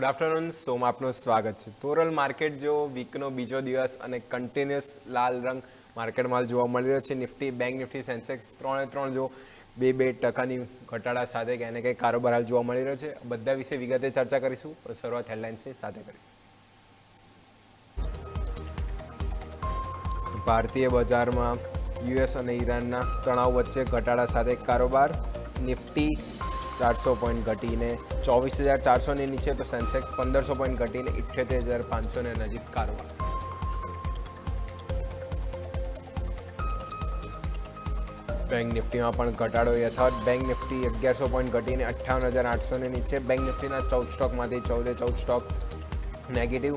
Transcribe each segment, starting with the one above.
Good afternoon. સોમાં આપનું સ્વાગત છે. ટોરલ માર્કેટ જો વીકનો બીજો દિવસ અને કન્ટિન્યુઅસ લાલ રંગ માર્કેટમાં જોવા મળી રહ્યો છે. નિફ્ટી, બેંક નિફ્ટી, સેન્સેક્સ 3.3 જો 2% ઘટાડા સાથે ક્યાંય ને ક્યાંય કારોબાર હાલ જોવા મળી રહ્યો છે. બધા વિશે વિગતે ચર્ચા કરીશું. શરૂઆત હેડલાઇન્સની સાથે કરીશું. ભારતીય બજારમાં યુએસ અને ઈરાનના તણાવ વચ્ચે ઘટાડા સાથે કારોબાર. નિફ્ટી 400 પોઈન્ટ ઘટીને 24,400ની નીચે, તો સેન્સેક્સ 1500 પોઈન્ટ ઘટીને 78,500 નજીક કારોબાર. બેંક નિફ્ટીમાં પણ ઘટાડો યથાવત. બેંક નિફ્ટી 1100 પોઈન્ટ ઘટીને 58,800ની નીચે. બેંક નિફ્ટીના 14 સ્ટોકમાંથી 14 stock negative.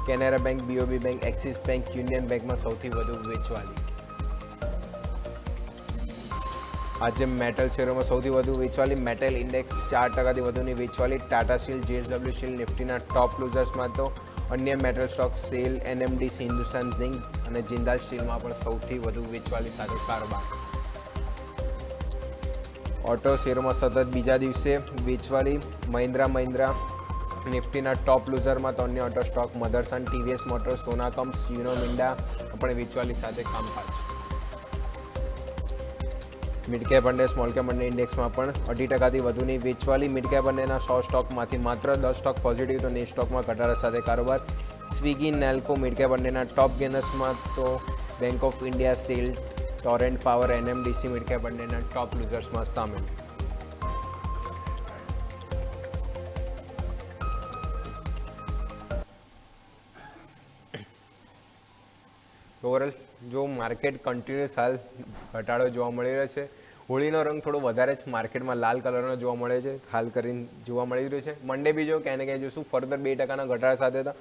Canara bank, BOB bank, Axis bank, Union બેંકમાં સૌથી વધુ વેચવાલી. આજે મેટલ શેરોમાં સૌથી વધુ વેચવાલી. મેટલ ઇન્ડેક્સ 4%થી વધુની વેચવાલી. ટાટા સ્ટીલ, જેએસડબલ્યુ સ્ટીલ નિફ્ટીના ટોપ લૂઝર્સમાં, તો અન્ય metal stock cell, NMDC, Hindustan zinc અને જિંદાલ સ્ટીલમાં પણ સૌથી વધુ વેચવાલી સાથે કારોબાર. ઓટો શેરોમાં સતત બીજા દિવસે વેચવાલી. મહિન્દ્રા નિફ્ટીના ટોપ લૂઝરમાં, તો અન્ય auto stock Motherson, TVS motors, સોનાકમ્સ, યુનો મિન્ડા પણ વેચવાલી સાથે કામકાજ. મિડ કેપ અને સ્મોલ કેપ બંને ઇન્ડેક્સમાં પણ 2.5%થી વધુની વેચવાલી. મિડ કેપ બંનેના 100 સ્ટોકમાંથી માત્ર 10 સ્ટોક પોઝિટિવ, તો 90 સ્ટોકમાં ઘટાડા સાથે કારોબાર. સ્વિગી, નેલ્કો મિડ કેપ બંનેના ટોપ ગેનર્સમાં, તો Bank of India, SAIL, Torrent Power, NMDC mid cap બંનેના ટોપ લૂઝર્સમાં સામેલ. ઓવરઓલ જો માર્કેટ કન્ટિન્યુઅસ હાલ ઘટાડો જોવા મળી રહ્યો છે. હોળીનો રંગ થોડો વધારે જ માર્કેટમાં લાલ કલરનો જોવા મળે છે, હાલ કરીને જોવા મળી રહ્યો છે. મંડે બી જો ક્યાંય ને ક્યાંય જોશું ફર્ધર 2%ના ઘટાડા સાથે હતા.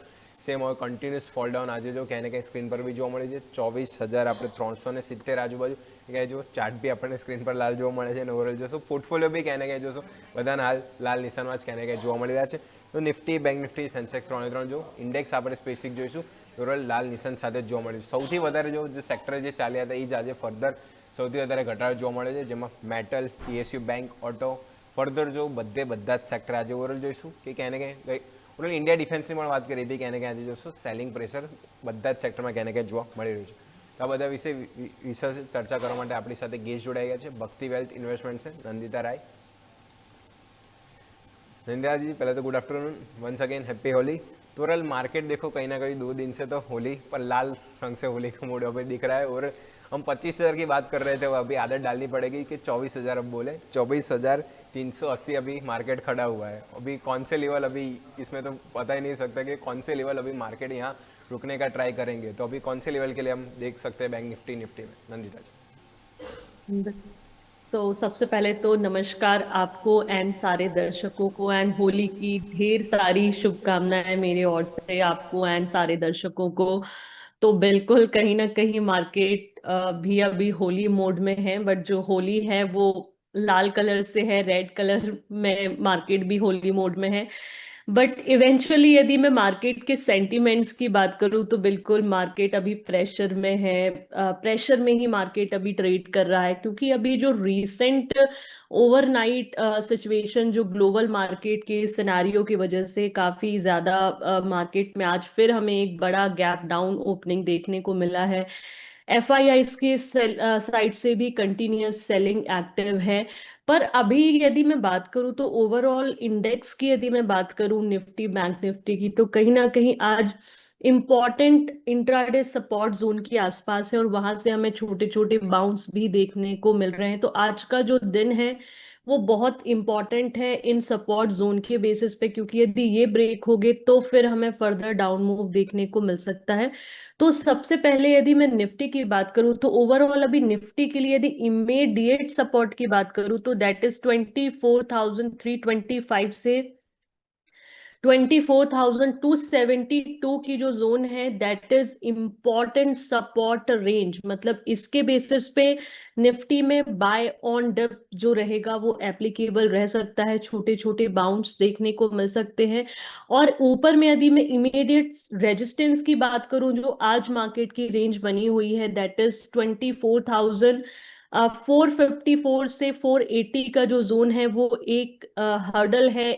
સેમ હવે કન્ટિન્યુઅસ ફોલ ડાઉન આજે જો ક્યાંય ને ક્યાંય સ્ક્રીન પર બી જોવા મળે છે. 24,370 આજુબાજુ ક્યાંય જો ચાર્ટ બી આપણને સ્ક્રીન પર લાલ જોવા મળે છે. અને ઓવરઓલ જોશું પોર્ટફોલિયો બી ક્યાંય ને ક્યાંય જોશું બધાના હાલ લાલ નિશાનમાં જ ક્યાંય ને ક્યાંય જોવા મળી રહ્યા છે. તો નિફ્ટી, બેંક નિફ્ટી, સેન્સેક્સ 3.3 જો ઇન્ડેક્સ આપણે સ્પેસિફિક જોઈશું ઓવરઓલ લાલ નિશાન સાથે જોવા મળ્યું. સૌથી વધારે જો સેક્ટર જે ચાલ્યા હતા એ જ આજે ફર્ધર સૌથી વધારે ઘટાડો જોવા મળે છે, જેમાં metal, PSU bank, auto further જો બધા જ સેક્ટર આજે ઓવરઓલ જોઈશું કે ક્યાંય ને ક્યાંય ઓવરઓલ ઇન્ડિયા ડિફેન્સની પણ વાત કરી હતી. ક્યાંય ને ક્યાંય આજે જોઈશું સેલિંગ પ્રેશર બધા જ સેક્ટરમાં ક્યાંય ને ક્યાંય જોવા મળી રહ્યું છે. તો આ બધા વિશે ચર્ચા કરવા માટે આપણી સાથે ગેસ્ટ જોડાઈ ગયા છે. ભક્તિ વેલ્થ ઇન્વેસ્ટમેન્ટ છે નંદિતા રાય. नंदिता जी, पहले तो good afternoon, once again happy Holi. टोरल मार्केट देखो कहीं ना कहीं 2 दिन से तो होली पर लाल रंग से होली का मूड अभी दिख रहा है. और हम 25,000 की बात कर रहे थे, वो अभी आदत डालनी पड़ेगी कि 24,000 अब बोले. 24,380 अभी मार्केट खड़ा हुआ है. अभी कौन से लेवल, अभी इसमें तो पता ही नहीं सकता कि कौन से लेवल अभी मार्केट यहाँ रुकने का ट्राई करेंगे. तो अभी कौन से लेवल के लिए हम देख सकते हैं बैंक निफ्टी में, नंदिता जी? सबसे पहले तो नमस्कार आपको एंड सारे दर्शकों को, एंड होली की ढेर सारी शुभकामनाएं मेरे ओर से आपको एंड सारे दर्शकों को. तो बिल्कुल कहीं ना कहीं मार्केट भी अभी होली मोड में है, बट जो होली है वो लाल कलर से है, रेड कलर में मार्केट भी होली मोड में है. बट इवेंचुअली यदि मैं मार्केट के सेंटिमेंट्स की बात करूं तो बिल्कुल मार्केट अभी प्रेशर में है. प्रेशर में ही मार्केट अभी ट्रेड कर रहा है, क्योंकि अभी जो रीसेंट ओवरनाइट सिचुएशन जो ग्लोबल मार्केट के सिनेरियो की वजह से काफी ज्यादा मार्केट में आज फिर हमें एक बड़ा गैप डाउन ओपनिंग देखने को मिला है. एफआईआईज की साइड से भी कंटिन्यूअस सेलिंग एक्टिव है. पर अभी यदि मैं बात करूं तो ओवरऑल इंडेक्स की यदि मैं बात करूं निफ्टी, बैंक निफ्टी की, तो कहीं ना कहीं आज इंपॉर्टेंट इंट्राडे सपोर्ट जोन के आसपास है और वहां से हमें छोटे छोटे बाउंस भी देखने को मिल रहे हैं. तो आज का जो दिन है वो बहुत इंपॉर्टेंट है इन सपोर्ट जोन के बेसिस पे, क्योंकि यदि ये ब्रेक हो गए तो फिर हमें फर्दर डाउन मूव देखने को मिल सकता है. तो सबसे पहले यदि मैं निफ्टी की बात करूं तो ओवरऑल अभी निफ्टी के लिए यदि इमीडिएट सपोर्ट की बात करूं तो दैट इज 24,325 से 24,272 की जो जोन है that is important support range. मतलब इसके बेसिस पे निफ्टी में बाय ऑन डिप जो रहेगा वो एप्लीकेबल रह सकता है. छोटे छोटे बाउंस देखने को मिल सकते हैं. और ऊपर में यदि मैं इमीडिएट रेजिस्टेंस की बात करूं जो आज मार्केट की रेंज बनी हुई है दैट इज 24,454 से 480 का जो जोन है वो एक हर्डल है,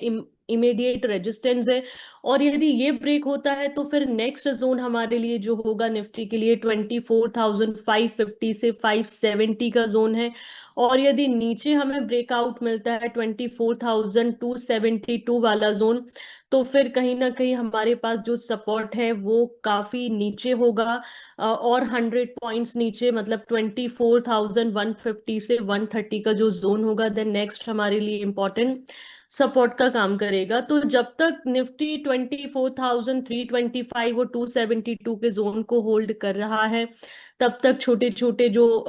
इमीडिएट रेजिस्टेंस है. और यदि ये ब्रेक होता है तो फिर नेक्स्ट जोन हमारे लिए जो होगा निफ्टी के लिए 24,550 से 570 का जोन है। और यदि नीचे हमें ब्रेकआउट मिलता है 24,272 वाला जोन, तो फिर कहीं ना कहीं हमारे पास जो सपोर्ट है वो काफी नीचे होगा, और 100 पॉइंट्स नीचे, मतलब 24,150 से 130 का जो जोन होगा, देन नेक्स्ट हमारे लिए इम्पोर्टेंट सपोर्ट का काम करेगा। तो जब तक निफ्टी 24,325 और 272 के जोन को होल्ड कर रहा है, तब तक छोटे छोटे जो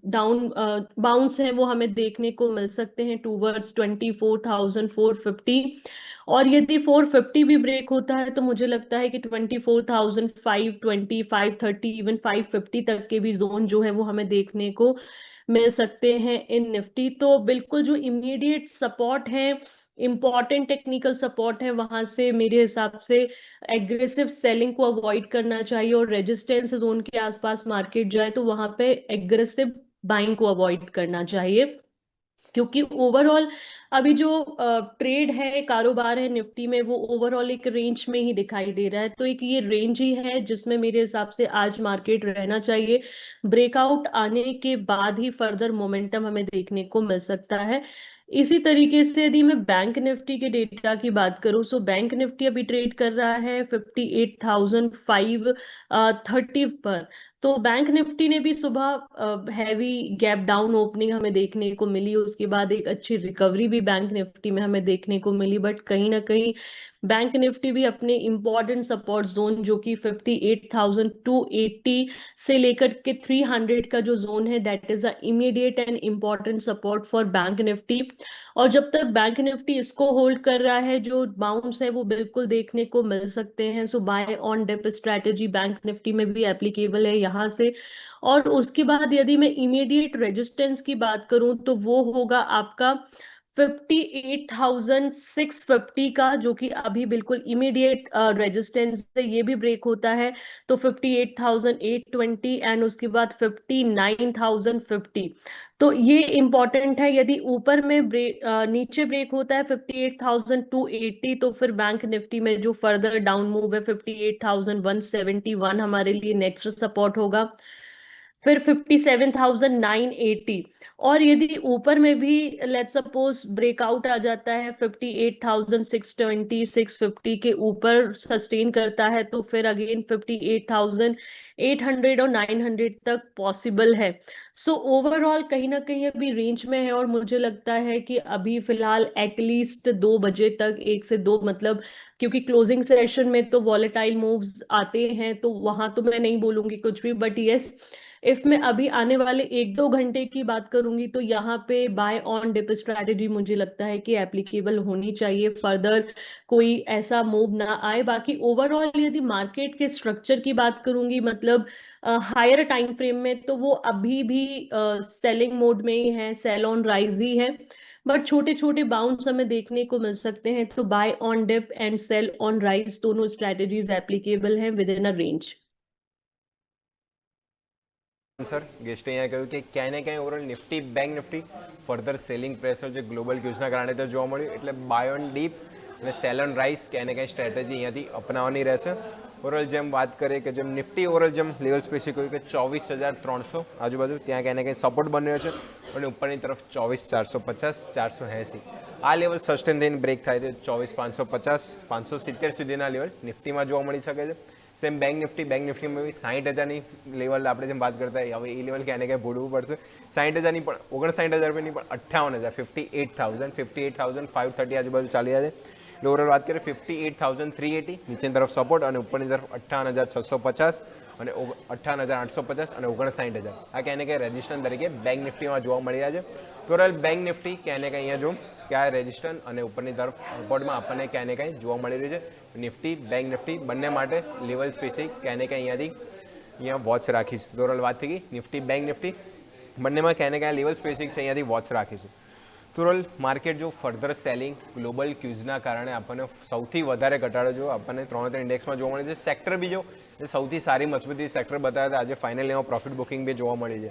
डाउन बाउंस हैं वो हमें देखने को मिल सकते हैं टूवर्ड्स 24,450। और यदि 450 भी ब्रेक होता है तो मुझे लगता है कि 24,520, 530, इवन 550 तक के भी जोन जो है वो हमें देखने को मिल सकते हैं इन निफ्टी। तो बिल्कुल जो इमीडिएट सपोर्ट है, इंपॉर्टेंट टेक्निकल सपोर्ट है, वहां से मेरे हिसाब से एग्रेसिव सेलिंग को अवॉइड करना चाहिए, और रेजिस्टेंस जोन के आसपास मार्केट जाए तो वहां पे एग्रेसिव बाइंग को अवॉइड करना चाहिए। क्योंकि ओवरऑल अभी जो ट्रेड है, कारोबार है निफ्टी में, वो ओवरऑल एक रेंज में ही दिखाई दे रहा है। तो एक ये रेंज ही है जिसमें मेरे हिसाब से आज मार्केट रहना चाहिए। ब्रेकआउट आने के बाद ही फर्दर मोमेंटम हमें देखने को मिल सकता है। इसी तरीके से यदि मैं बैंक निफ्टी के डेटा की बात करूं, तो बैंक निफ्टी अभी ट्रेड कर रहा है 58,530 पर। तो बैंक निफ्टी ने भी सुबह हैवी गैप डाउन ओपनिंग हमें देखने को मिली, उसके बाद एक अच्छी रिकवरी भी बैंक निफ्टी में हमें देखने को मिली। बट कहीं ना कहीं बैंक निफ्टी भी अपने इंपॉर्टेंट सपोर्ट जोन, जो कि 58,280 से लेकर के 300 का जो जोन है, that is a immediate and important support for bank Nifty. और जब तक बैंक निफ्टी इसको होल्ड कर रहा है, जो बाउंस है वो बिल्कुल देखने को मिल सकते हैं। So buy on dip strategy bank Nifty में भी एप्लीकेबल है यहाँ से। और उसके बाद यदि मैं इमीडिएट रेजिस्टेंस की बात करूं तो वो होगा आपका 58,650 का, जो कि अभी बिल्कुल इमीडिएट रेजिस्टेंस से ये भी ब्रेक होता है तो 58,820, एंड उसके बाद 59,050। तो ये इंपॉर्टेंट है। यदि ऊपर में नीचे ब्रेक होता है 58,280, तो फिर बैंक निफ्टी में जो फर्दर डाउन मूव है 58,171 हमारे लिए नेक्स्ट सपोर्ट होगा। फिर 57,980। और यदि ऊपर में भी लेट्स सपोज ब्रेकआउट आ जाता है 58,620, 650 के ऊपर सस्टेन करता है, तो फिर अगेन 58,800 और 900 तक पॉसिबल है। सो ओवरऑल कहीं ना कहीं अभी रेंज में है, और मुझे लगता है कि अभी फिलहाल एटलीस्ट 2 बजे तक, 1 से 2 मतलब, क्योंकि क्लोजिंग सेशन में तो वॉलेटाइल मूव्स आते हैं, तो वहां तो मैं नहीं बोलूंगी कुछ भी। बट यस, इफ मैं अभी आने वाले 1-2 घंटे की बात करूंगी तो यहाँ पे बाय ऑन डिप स्ट्रैटेजी मुझे लगता है कि एप्लीकेबल होनी चाहिए, फर्दर कोई ऐसा मूव ना आए। बाकी ओवरऑल यदि मार्केट के स्ट्रक्चर की बात करूंगी, मतलब हायर टाइम फ्रेम में, तो वो अभी भी सेलिंग मोड में ही है, सेल ऑन राइज ही है। बट छोटे छोटे बाउंस हमें देखने को मिल सकते हैं, तो buy on dip and sell on rise दोनों स्ट्रैटेजीज एप्लीकेबल हैं within a range. Sir ગેસ્ટે અહીંયા કહ્યું કે ક્યાંય ને ક્યાંય overall Nifty bank Nifty further selling pressure જે ગ્લોબલ ક્યુઝના કારણે તો જોવા મળ્યું, એટલે બાય ઓન ડીપ અને સેલ ઓન રાઇસ ક્યાંય ને ક્યાંય સ્ટ્રેટેજી અહીંયાથી અપનાવવાની રહેશે। ઓવરઓલ જેમ વાત કરીએ કે જેમ નિફ્ટી ઓવરઓલ જેમ લેવલ સ્પેસિફિક કહ્યું કે 24,300 આજુબાજુ ત્યાં ક્યાંય ને ક્યાંય સપોર્ટ બની રહ્યો છે, અને ઉપરની તરફ 24,450, 480 આ લેવલ સસ્ટેન થઈને બ્રેક થાય તો 24,550, 570 સુધીના લેવલ નિફ્ટીમાં જોવા મળી શકે છે। सेम बैंक निफ्टी में भी 60,000 लेवल आप बात करता है, हमें लेवल क्या क्या भूलવું પડશે। 60,000 नहीं 59,000 नहीं 58,000, 58,000, 58,530 आजूबाजू चाली रहा है। ओवरऑल बात करें 58,380 नीचे तरफ सपोर्ट और ऊपर तरफ 58,650 और 58,850 और 59,000 आ क्या क्या रेजिस्टेंस तरीके बैंक निफ्टी में જોવા મળી રહ્યા છે। તો ઓવરऑल बैंक निफ्टी क्या अँ जो क्या रेजिस्टेंस और ऊपर तरफ सपोर्ट में अपने क्या कहीं જોવા મળી रही है। निफ्टी बैंक निफ्टी बने माटे लेवल स्पेसिफिक क्या अँ वॉच राखी। तो ओवरऑल बात थी निफ्टी बैंक निफ्टी बने में क्या क्या लेवल स्पेसिफिक है, अँ वॉच राखी। तो ओवरऑल मार्केट जो फर्धर सेलिंग ग्लोबल क्यूजना कारण अपने सौथी वधारे घटाड़ो जो अपने 3 इंडेक्स में જોવા મળી છે। सेक्टर भी जो सौथी सारी मजबूती सेक्टर बताया था, आज फाइनल एवं प्रॉफिट बुकिंग भी જોવા મળી છે।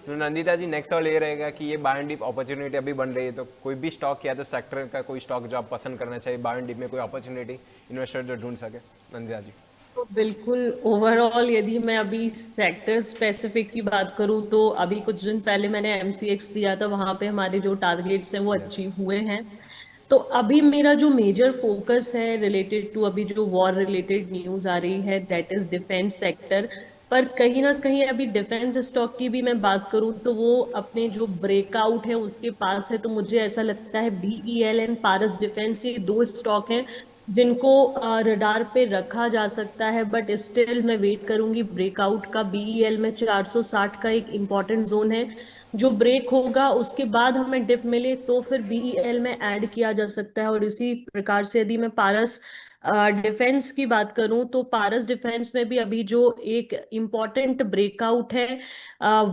तो नंदिता जी नेक्स्ट सवाल ये रहेगा कि ये बाय एंड डिप अपॉर्चुनिटी अभी बन रही है, तो कोई भी स्टॉक या तो सेक्टर का कोई स्टॉक जो आप पसंद करना चाहिए बाय एंड डिप में, कोई अपॉर्चुनिटी इन्वेस्टर जो ढूंढ सके, नंदिता जी। तो बिल्कुल ओवरऑल यदि मैं अभी सेक्टर स्पेसिफिक की बात करूं तो अभी कुछ दिन पहले मैंने एमसीएक्स दिया था, वहां पे हमारे जो टारगेट्स हैं वो यस। अचीव हुए हैं। तो अभी मेरा जो मेजर फोकस है रिलेटेड टू अभी जो वॉर रिलेटेड न्यूज आ रही है, दैट इज डिफेंस सेक्टर। पर कहीं ना कहीं अभी डिफेंस स्टॉक की भी मैं बात करूं तो वो अपने जो ब्रेकआउट है उसके पास है। तो मुझे ऐसा लगता है बीईएल एंड पारस डिफेंस, ये दो स्टॉक हैं जिनको रडार पे रखा जा सकता है। बट स्टिल मैं वेट करूंगी ब्रेकआउट का। बीईएल में 460 का एक इम्पॉर्टेंट जोन है, जो ब्रेक होगा उसके बाद हमें डिप मिले तो फिर बीईएल में ऐड किया जा सकता है। और इसी प्रकार से यदि मैं पारस डिफेंस की बात करूं तो पारस डिफेंस में भी अभी जो एक इम्पॉर्टेंट ब्रेकआउट है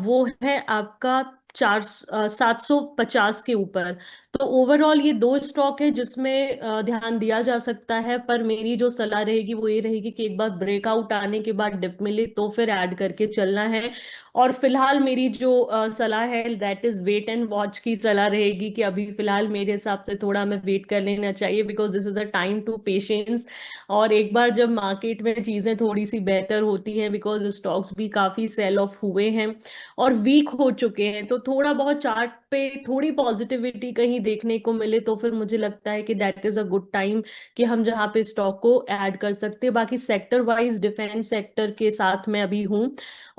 वो है आपका 750 के ऊपर। तो ओवरऑल ये दो स्टॉक है जिसमें ध्यान दिया जा सकता है। पर मेरी जो सलाह रहेगी वो ये रहेगी कि एक बार ब्रेकआउट आने के बाद डिप मिले तो फिर ऐड करके चलना है। और फिलहाल मेरी जो सलाह है that is wait and watch की सलाह रहेगी कि अभी फिलहाल मेरे हिसाब से थोड़ा हमें वेट कर लेना चाहिए, because this is a time to patience. और एक बार जब मार्केट में चीजें थोड़ी सी बेहतर होती हैं, बिकॉज स्टॉक्स भी काफी सेल ऑफ हुए हैं और वीक हो चुके हैं, तो थोड़ा बहुत चार्ट पे थोड़ी पॉजिटिविटी कहीं देखने को मिले तो फिर मुझे लगता है कि that is a good time कि हम जहाँ पे स्टॉक को ऐड कर सकते हैं। बाकी सेक्टर वाइज डिफेंस सेक्टर के साथ मैं अभी हूँ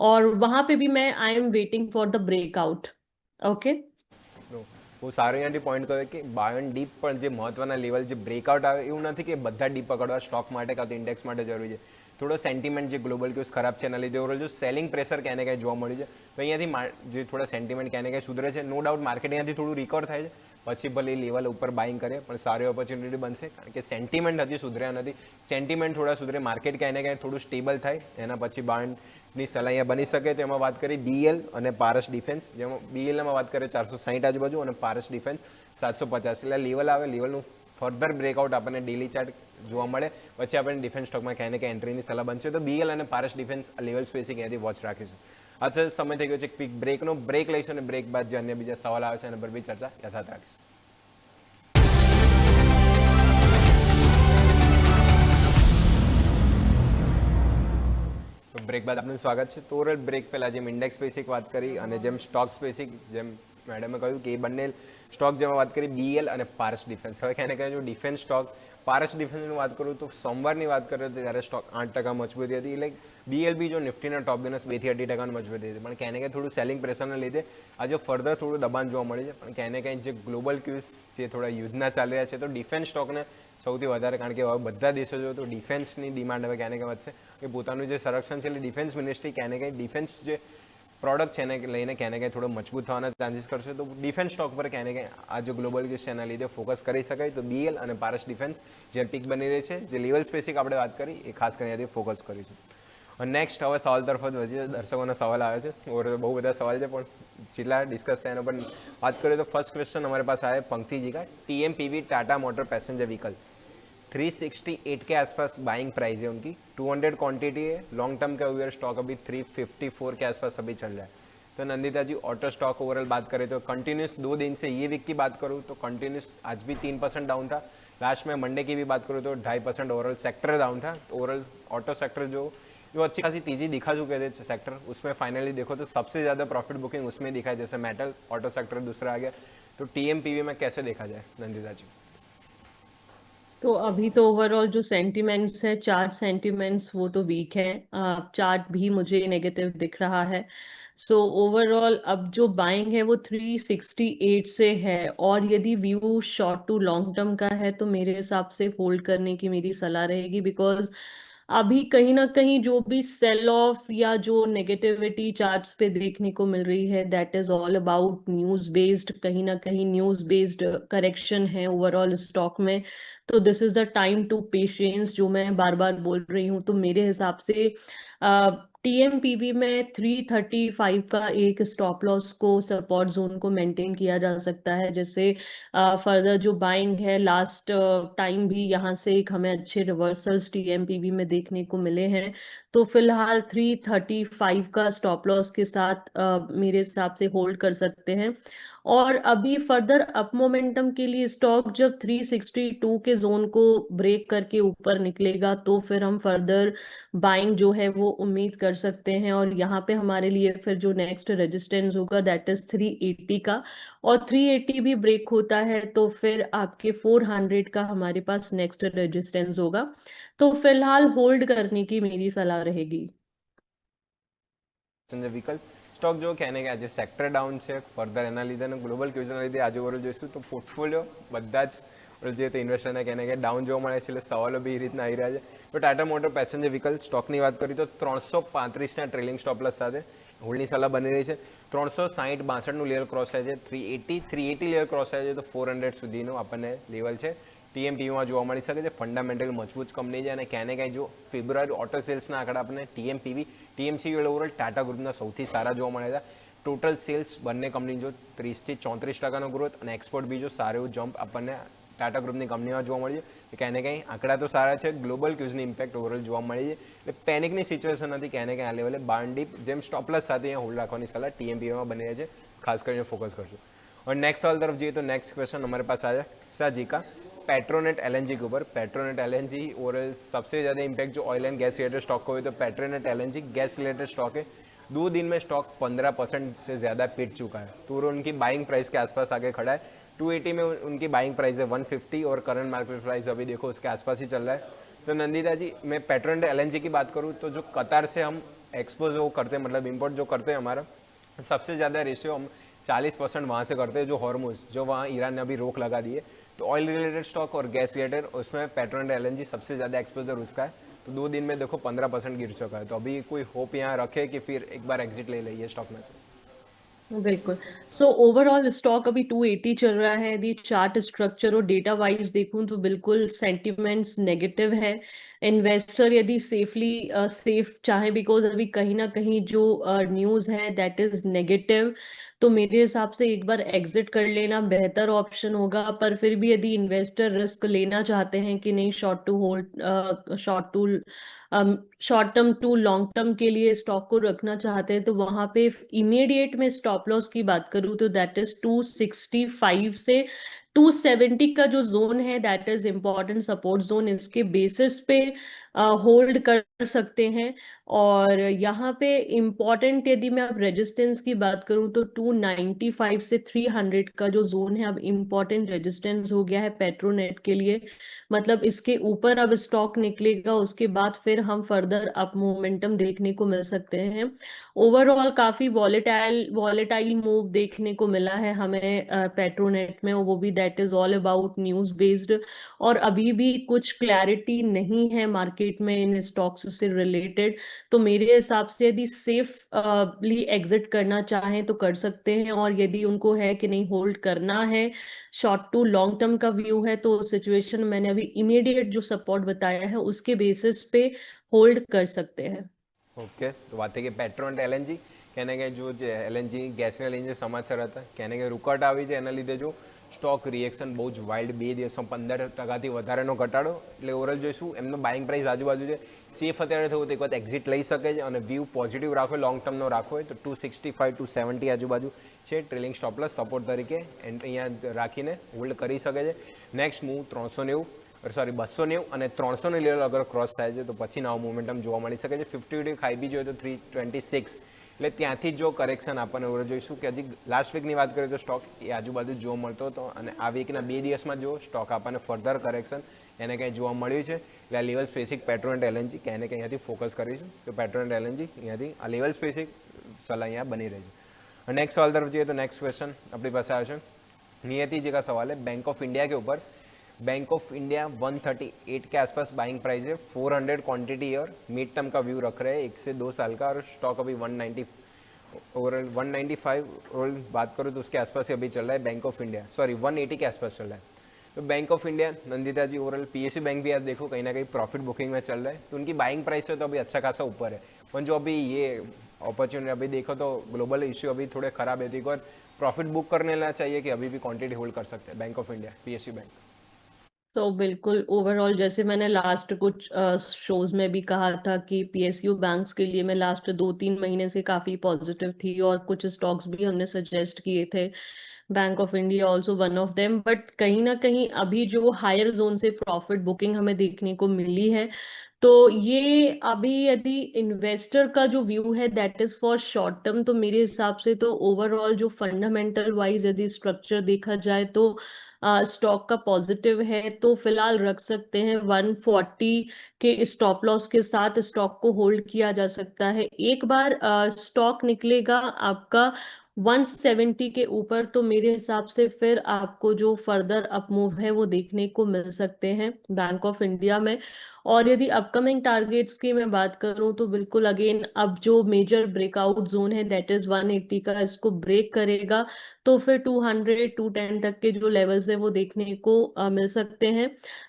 और वहां पे भी मैं I am waiting for the breakout. Okay. તો હું સારું અહીંયાથી પોઈન્ટ કર્યો કે બાય એન્ડ ડીપ પણ જે મહત્વના લેવલ જે બ્રેકઆઉટ આવે એવું નથી કે બધા ડીપ પકડવા સ્ટોક માટે કાં તો ઇન્ડેક્સ માટે જરૂરી છે। થોડો સેન્ટિમેન્ટ જે ગ્લોબલ ક્યુઝ ખરાબ છે એના લીધે ઓવરઓલ જો સેલિંગ પ્રેશર ક્યાંને ક્યાંય જોવા મળ્યું છે, તો અહીંયાથી જે થોડા સેન્ટિમેન્ટ ક્યાંને ક્યાંય સુધરે છે, નો ડાઉટ માર્કેટ અહીંયાથી થોડું રિકવર થાય છે, પછી ભલે લેવલ ઉપર બાઇંગ કરે પણ સારી ઓપોર્ચ્યુનિટી બનશે, કારણ કે સેન્ટિમેન્ટ હજી સુધર્યા નથી। સેન્ટિમેન્ટ થોડા સુધરે, માર્કેટ ક્યાંને ક્યાંય થોડું સ્ટેબલ થાય એના પછી બાયની સલાહ અહીંયા બની શકે। તો એમાં વાત કરી બીએલ અને પારસ ડિફેન્સ, જેમાં બીએલમાં વાત કરીએ 460 આજુબાજુ અને પારસ ડિફેન્સ 750, એટલે લેવલ આવે, લેવલનું ફર્ધર બ્રેકઆઉટ આપણને ડેલી ચાર્ટ જોવા મળે પછી આપણને ડિફેન્સ સ્ટોકમાં ક્યાંય ને ક્યાંય એન્ટ્રીની સલાહ બનશે। તો બીએલ અને પારસ ડિફેન્સ લેવલ સ્પેસિક અહીંયાથી વોચ રાખીશું। આજે સમય થઈ ગયો છે ક્વિક બ્રેકનો, બ્રેક લઈશું અને બ્રેક બાદ જે અન્ય બીજા સવાલ આવે છે એના પર બી ચર્ચા યથાર્થ રાખીશું। તો બ્રેક બાદ આપનું સ્વાગત છે। તો ઓવરઓલ બ્રેક પહેલાં જેમ ઇન્ડેક્સ સ્પેસિક વાત કરી અને જેમ સ્ટોક સ્પેસિક, જેમ મેડમે કહ્યું કે એ બંને સ્ટોક જેમાં વાત કરી બીએલ અને પારસ ડિફેન્સ। હવે ક્યાંને ક્યાંય જો ડિફેન્સ સ્ટોક પારસ ડિફેન્સની વાત કરું તો સોમવારની વાત કરીએ તો ત્યારે સ્ટોક 8% મજબૂતી હતી, એટલે બીએલ બી જો નિફ્ટીના ટોપ ગેનર્સ 2 થી 8% મજબૂતી હતી, પણ ક્યાંને ક્યાંય થોડું સેલિંગ પ્રેશરના લીધે આજે ફર્ધર થોડું દબાણ જોવા મળે છે। પણ ક્યાંને ક્યાંય જે ગ્લોબલ ક્યુઝ જે થોડા યુદ્ધના ચાલી રહ્યા છે તો ડિફેન્સ સ્ટોકને સૌથી વધારે, કારણ કે હવે બધા દેશો જો તો ડિફેન્સની ડિમાન્ડ હવે ક્યાંને ક્યાં વધશે કે પોતાનું જે સંરક્ષણ છે એટલે ડિફેન્સ મિનિસ્ટ્રી ક્યાંને ક્યાંય ડિફેન્સ જે પ્રોડક્ટ છે એને લઈને ક્યાંને ક્યાંય થોડો મજબૂત થવાના ચાન્સીસ કરશે। તો ડિફેન્સ સ્ટોક પર ક્યાંને ક્યાંય આ જો ગ્લોબલ ક્યુઝ છે એના લીધે ફોકસ કરી શકાય। તો બીએલ અને પારસ ડિફેન્સ જે પીક બની રહી છે, જે લેવલ સ્પેસિક આપણે વાત કરી એ ખાસ કરીને ત્યાંથી ફોકસ કરીશું। અને નેક્સ્ટ હવે સવાલ તરફ જ વધીએ, દર્શકોના સવાલ આવે છે ઓર બહુ બધા સવાલ છે પણ જેટલા ડિસ્કસ થાય એના પર વાત કરીએ તો ફર્સ્ટ ક્વેશ્ચન हमारे पास आया है पंक्ति जी का। टीएमपीवी टाटा मोटर पैसेंजर व्हीकल 368 के आसपास बाइंग प्राइस है उनकी, 200 क्वांटिटी है, लॉन्ग टर्म का हुआ स्टॉक अभी 354 के आसपास अभी चल रहा है। तो नंदिता जी ऑटो स्टॉक ओवरऑल बात करें तो कंटिन्यूस 2 दिन से ये वीक की बात करूँ तो कंटिन्यूस आज भी 3% डाउन था, लास्ट में मंडे की भी बात करूँ तो 2.5% ओवरऑल सेक्टर डाउन था। तो ओवरऑल ऑटो सेक्टर जो अच्छी खासी तेजी दिखा चुके थे सेक्टर, उसमें फाइनली देखो तो सबसे ज़्यादा प्रॉफिट बुकिंग उसमें दिखा है, जैसे मेटल ऑटो सेक्टर दूसरा आ गया। तो टीएमपीवी में कैसे देखा जाए नंदिता जी? तो अभी तो ओवरऑल जो सेंटिमेंट्स है, चार्ट सेंटिमेंट्स वो तो वीक है। चार्ट भी मुझे नेगेटिव दिख रहा है। सो ओवरऑल अब जो बाइंग है वो 368 से है, और यदि view short to long term का है तो मेरे हिसाब से होल्ड करने की मेरी सलाह रहेगी। बिकॉज अभी कहीं ना कहीं जो भी सेल ऑफ या जो नेगेटिविटी चार्ट्स पे देखने को मिल रही है, that is all about news based, कहीं ना कहीं न्यूज बेस्ड करेक्शन है ओवरऑल स्टॉक में। तो this is the time to patience, जो मैं बार बार बोल रही हूँ। तो मेरे हिसाब से टीएमपीवी में 335 का एक स्टॉप लॉस को, सपोर्ट जोन को मेंटेन किया जा सकता है। जैसे फर्दर जो बाइंग है, लास्ट टाइम भी यहाँ से एक हमें अच्छे रिवर्सल्स टीएमपीवी में देखने को मिले हैं। तो फिलहाल 335 का स्टॉप लॉस के साथ मेरे हिसाब से होल्ड कर सकते हैं। और अभी फर्दर अप मोमेंटम के लिए स्टॉक जब 362 के जोन को ब्रेक करके ऊपर निकलेगा तो फिर हम फर्दर बाइंग जो है वो उम्मीद कर सकते हैं। और यहाँ पे हमारे लिए फिर जो नेक्स्ट रेजिस्टेंस होगा दैट इज 380 का। और 380 भी ब्रेक होता है तो फिर आपके 400 का हमारे पास नेक्स्ट रेजिस्टेंस होगा। तो फिलहाल होल्ड करने की मेरी सलाह रहेगी। સંજય વિકલ્પ સ્ટોક જો કહેને કે આજે સેક્ટર ડાઉન છે ફર્ધર એના લીધે અને ગ્લોબલ ક્યુઝના લીધે આજે ઓવરઓલ જોઈશું તો પોર્ટફોલિયો બધા જ જે તે ઇન્વેસ્ટરને કહેને કે ડાઉન જોવા મળે છે એટલે સવાલો બી એ રીતના આવી રહ્યા છે. તો ટાટા મોટર પેસેન્જર વ્હીકલ સ્ટોકની વાત કરીએ તો 335ના ટ્રેલિંગ સ્ટોપ પ્લસ સાથે હોલ્ડની સલાહ બની રહી છે. 360-62નું લેવલ ક્રોસ થાય છે, 380 લેવલ ક્રોસ થાય છે તો 400 સુધીનું આપણને લેવલ છે ટીએમપીમાં જોવા મળી શકે છે. ફંડામેન્ટલ મજબૂત કંપની છે અને ક્યાંને ક્યાંય જો ફેબ્રુઆરી ઓટો સેલ્સના આંકડા આપણને ટીએમસી ઓવરઓલ ટાટા ગ્રુપના સૌથી સારા જોવા મળ્યા હતા. ટોટલ સેલ્સ બંને કંપની જો 30-34% ગ્રોથ અને એક્સપોર્ટ બીજો સારો એવું જમ્પ આપણને ટાટા ગ્રુપની કંપનીમાં જોવા મળી છે. ક્યાંને ક્યાંય આંકડા તો સારા છે, ગ્લોબલ ક્યુઝની ઇમ્પેક્ટ ઓવરઓલ જોવા મળી છે એટલે પેનિકની સિચ્યુએશન નથી. ક્યાંને ક્યાંય આ લેવલે બાર્નડીપ જેમ સ્ટોપલેસ સાથે અહીંયા હોલ્ડ રાખવાની સલાહ ટીએમપીમાં બની રહે છે, ખાસ કરીને ફોકસ કરશું. और नेक्स्ट सवाल तरफ जाइए तो नेक्स्ट क्वेश्चन हमारे पास आया साजी का पेट्रोनेट एलएनजी के ऊपर. पेट्रोनेट एलएनजी और सबसे ज़्यादा इम्पैक्ट जो oil and gas related stock को हुई तो Petronet LNG gas related stock है. 2 दिन में स्टॉक 15% से ज़्यादा पिट चुका है तो उनकी बाइंग प्राइस के आसपास आगे खड़ा है. 280 में उनकी बाइंग प्राइस है 150 और करंट मार्केट प्राइस अभी देखो उसके आसपास ही चल रहा है. तो नंदिता जी मैं पेट्रोनेट एलएनजी की बात करूँ तो जो कतार से हम एक्सपोज वो करते हैं मतलब इम्पोर्ट जो करते हैं हमारा सबसे ज़्यादा रेशियो हम 40% वहाँ से करते हैं जो हॉर्मुज जो वहाँ ईरान ने अभी रोक लगा दी है. तो ऑयल रिलेटेड स्टॉक और गैस रिलेटेड उसमें पेट्रोनेट एलएनजी सबसे ज़्यादा एक्सपोजर उसका है. तो 2 दिन में देखो 15% गिर चुका है. तो अभी कोई होप यहाँ रखे कि फिर एक बार एग्जिट ले लें स्टॉक में से? बिल्कुल. सो ओवरऑल स्टॉक अभी 280 चल रहा है. यदि चार्ट स्ट्रक्चर और डेटा वाइज देखूं तो बिल्कुल सेंटिमेंट्स नेगेटिव है. इन्वेस्टर यदि सेफ चाहे बिकॉज अभी कहीं ना कहीं जो न्यूज़ है दैट इज नेगेटिव, तो मेरे हिसाब से एक बार एग्जिट कर लेना बेहतर ऑप्शन होगा. पर फिर भी यदि इन्वेस्टर रिस्क लेना चाहते हैं कि नहीं short term to long term के लिए स्टॉक को रखना चाहते हैं तो वहां पे इमीडिएट में स्टॉप लॉस की बात करूं तो दैट इज 265 से 270 का जो जोन है that is important support zone. इसके बेसिस पे होल्ड कर सकते हैं. और यहाँ पे इम्पोर्टेंट यदि मैं अब रेजिस्टेंस की बात करूं तो 295 से 300 का जो जोन है अब इम्पोर्टेंट रेजिस्टेंस हो गया है पेट्रोनेट के लिए. मतलब इसके ऊपर अब स्टॉक निकलेगा उसके बाद फिर हम फर्दर अप मोमेंटम देखने को मिल सकते हैं. ओवरऑल काफी वॉलेटाइल मूव देखने को मिला है हमें पेट्रोनेट में, वो भी that is all about news based. और अभी भी कुछ क्लैरिटी नहीं है मार्केट में इन स्टॉक्स से रिलेटेड. तो मेरे हिसाब से यदि सेफली एग्जिट करना चाहें तो कर सकते हैं. और यदि उनको है कि नहीं होल्ड करना है, शॉर्ट टू लॉन्ग टर्म का व्यू है, तो सिचुएशन मैंने अभी इमीडिएट जो सपोर्ट बताया है उसके बेसिस पे होल्ड कर सकते हैं. ओके. तो बात है कि पेट्रोनेट एलएनजी कहने के जो एलएनजी गैस एलएनजी समाचार હતા कहने કે રૂકાવટ આવી છે એના લીધે જો સ્ટોક રિએક્શન બહુ જ વાઇલ્ડ 2 દિવસમાં 15% વધારેનો ઘટાડો એટલે ઓવરઓલ જોઈશું એમનો બાઇંગ પ્રાઇસ આજુબાજુ છે સેફ અત્યારે થયું તો એક વખત એક્ઝિટ લઈ શકે છે અને વ્યૂ પોઝિટિવ રાખો લોંગ ટર્મનો રાખો હોય તો 265 ટુ 70 આજુબાજુ છે ટ્રેલિંગ સ્ટોપ પ્લસ સપોર્ટ તરીકે અહીંયા રાખીને હોલ્ડ કરી શકે છે. નેક્સ્ટ મૂવ 290 અને 300 લેવલ અગર ક્રોસ થાય છે તો પછી નવો મોમેન્ટમ જોવા મળી શકે છે. 50 ખાઈ બી જોઈએ તો 326 એટલે ત્યાંથી જો કરેક્શન આપણને ઓવર જોઈશું કે હજી લાસ્ટ વીકની વાત કરીએ તો સ્ટોક એ આજુબાજુ જોવા મળતો હતો અને આ વીકના 2 દિવસમાં જો સ્ટોક આપણને ફર્ધર કરેક્શન એને કંઈ જોવા મળ્યું છે એટલે આ લેવલ સ્પેસિફિક પેટ્રોનેટ એલએનજી કે એને કંઈ અહીંયાથી ફોકસ કરીશું તો પેટ્રોનેટ એલએનજી અહીંયાથી આ લેવલ સ્પેસિફિક સલાહ અહીંયા બની રહી છે. नेक्स्ट सवाल तरफ जाइए तो नेक्स्ट क्वेश्चन अपने पास आया है नियति जी का सवाल है बैंक ऑफ इंडिया के ऊपर. बैंक ऑफ इंडिया 138 के आसपास बाइंग प्राइस है, 400 क्वांटिटी और मिड टर्म का व्यू रख रहे हैं 1 से 2 साल का और स्टॉक अभी 190 और 195 और बात करूँ तो उसके आसपास ही अभी चल रहा है बैंक ऑफ इंडिया 180 के आसपास चल रहा है. तो Bank of India Nandita ji overall PSU bank भी आप देखो कहीं ना कहीं प्रॉफिट बुकिंग में चल रहा है तो उनकी बाइंग प्राइस है तो अभी अच्छा खासा ऊपर है. पर जो अभी ये अपॉर्चुनिटी अभी देखो तो ग्लोबल इश्यू अभी थोड़े खराब है तो एक बार प्रॉफिट बुक करने लेना चाहिए कि अभी भी क्वांटिटी होल्ड कर सकते हैं bank of India PSU bank. तो बिल्कुल ओवरऑल जैसे मैंने लास्ट कुछ शोज में भी कहा था कि पीएसयू बैंक्स के लिए मैं लास्ट 2-3 महीने से काफी पॉजिटिव थी, और कुछ स्टॉक्स भी हमने सजेस्ट किए थे, bank of India also one of them. But कहीं ना कहीं अभी जो हायर जोन से प्रॉफिट बुकिंग हमें देखने को मिली है, तो ये अभी यदि इन्वेस्टर का जो व्यू है that is for short term, तो मेरे हिसाब से तो ओवरऑल जो फंडामेंटल वाइज यदि स्ट्रक्चर देखा जाए तो स्टॉक का पॉजिटिव है, तो फिलहाल रख सकते हैं। 140 के स्टॉप लॉस के साथ स्टॉक को होल्ड किया जा सकता है। एक बार स्टॉक निकलेगा आपका 170 के ऊपर, तो मेरे हिसाब से फिर आपको जो फर्दर अप मूव है वो देखने को मिल सकते हैं बैंक ऑफ इंडिया में। और यदि अपकमिंग टारगेट्स की मैं बात करूं तो बिल्कुल अगेन अब जो मेजर ब्रेकआउट जोन है दैट इज 180 का, इसको ब्रेक करेगा तो फिर 200 210 तक के जो लेवल्स है वो देखने को मिल सकते हैं।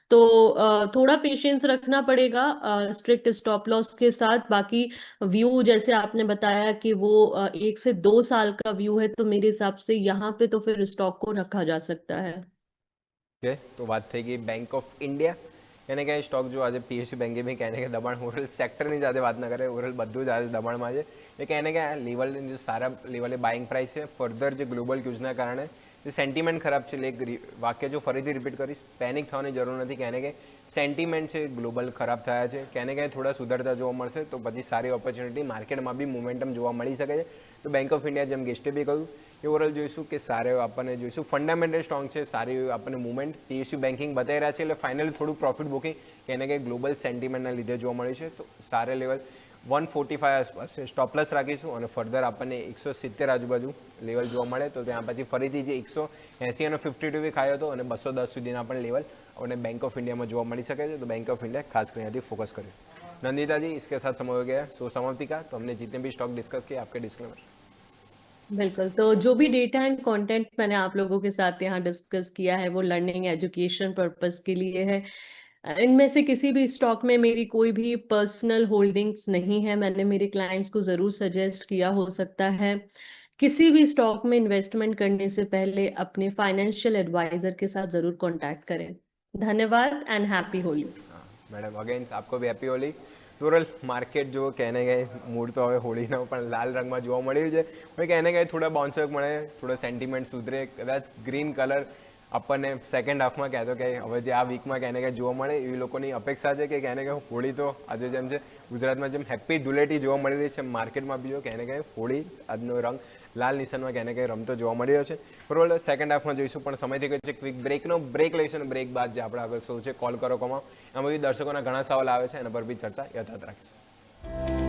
तो थोड़ा पेशेंस रखना पड़ेगा स्ट्रिक्ट स्टॉप लॉस के साथ। बाकी व्यू जैसे आपने बताया कि वो 1 से 2 साल का व्यू है, तो मेरे हिसाब से यहाँ पे तो फिर स्टॉक को रखा जा सकता है। ઓકે તો વાત થઈ ગઈ બેંક ઓફ ઇન્ડિયા એને કહે સ્ટોક જો આજે પીએસયુ બેંકે બી કહેને કે દબાણ ઓવરઓલ સેક્ટરની સાથે વાત ન કરે, ઓવરઓલ બધું જ આજે દબાણમાં છે એ કહેને કે લેવલ જો સારા લેવલે બાઇંગ પ્રાઇસ છે ફર્ધર જે ગ્લોબલ ક્યુઝના કારણે જે સેન્ટિમેન્ટ ખરાબ છે, એક વાક્ય જો ફરીથી રિપીટ કરીશ, પેનિક થવાની જરૂર નથી, કહેને કે સેન્ટિમેન્ટ છે ગ્લોબલ ખરાબ થયા છે, કહેને કે થોડા સુધરતા જોવા મળશે તો પછી સારી ઓપોર્ચ્યુનિટી માર્કેટમાં બી મોમેન્ટમ જોવા મળી શકે છે। તો બેંક ઓફ ઇન્ડિયા જેમ ગેસ્ટે બી કહ્યું એ ઓવરઓલ જોઈશું કે સારો આપણને જોઈશું ફંડામેન્ટલ સ્ટ્રોંગ છે, સારી આપણને મુવમેન્ટ પીએસયુ બેન્કિંગ બતાવી રહ્યા છે, એટલે ફાઇનલી થોડું પ્રોફિટ બુકિંગ કહેને કે ગ્લોબલ સેન્ટિમેન્ટના લીધે જોવા મળ્યું છે। તો સારા લેવલ 145 આસપાસ સ્ટોપલેસ રાખીશું અને ફર્ધર આપણને 170 આજુબાજુ લેવલ જોવા મળે તો ત્યાં પછી ફરીથી જે 180 અને 52 બી ખાયો હતો અને 210 સુધીના પણ લેવલ આપણને बैंक ऑफ इंडिया में જોવા મળી શકે છે। तो बैंक ऑफ इंडिया खास कर यहाँ फोकस करें। नंदिता जी इसके साथ समय हो गया सो समाप्ति का, तो हमने जितने भी स्टॉक डिस्कस किए आपके डिस्क्लेमर। बिल्कुल, तो जो भी डेटा एंड कंटेंट मैंने आप लोगों के साथ यहाँ डिस्कस किया है वो लर्निंग एजुकेशन पर्पस के लिए है। इनमें से किसी भी स्टॉक में मेरी कोई भी पर्सनल होल्डिंग्स नहीं है, मैंने मेरे क्लाइंट्स को जरूर सजेस्ट किया। हो सकता है किसी भी स्टॉक में इन्वेस्टमेंट करने से पहले अपने फाइनेंशियल एडवाइजर के साथ जरूर कांटेक्ट करें। धन्यवाद एंड हैप्पी होली। हाँ मैडम अगेन आपको भी हैप्पी होली। ટોરલ માર્કેટ જો કહેને ગए મૂડ તો હવે હોળીનો પણ લાલ રંગમાં જોવા મળ્યું છે, હવે કહેને ગए થોડા બાઉન્સ બેક મળે, થોડો સેન્ટિમેન્ટ સુધરે, કદાચ ગ્રીન કલર આપણને સેકન્ડ હાફમાં કહેતો કે હવે જે આ વીકમાં કહેને ગए જોવા મળે એવી લોકોની અપેક્ષા છે કે કહેને ગए હોળી તો આજે જેમ છે ગુજરાતમાં જેમ હેપ્પી ધૂળેટી જોવા મળી રહી છે માર્કેટમાં બી જો કહેને ગए હોળી આજનો રંગ લાલ નિશાનમાં કહેને ગए રમતો જોવા મળી રહ્યો છે। બરોબર સેકન્ડ હાફમાં જોઈશું પણ સમય થઈ ગયો છે ક્વિક બ્રેકનો, બ્રેક લઈશું અને બ્રેક બાદ જે આપણે આગળ શો છે કોલ કરો કમાઓ એમાં બી દર્શકોના ઘણા સવાલ આવે છે એના પર બી ચર્ચા યથાવત રાખીશું।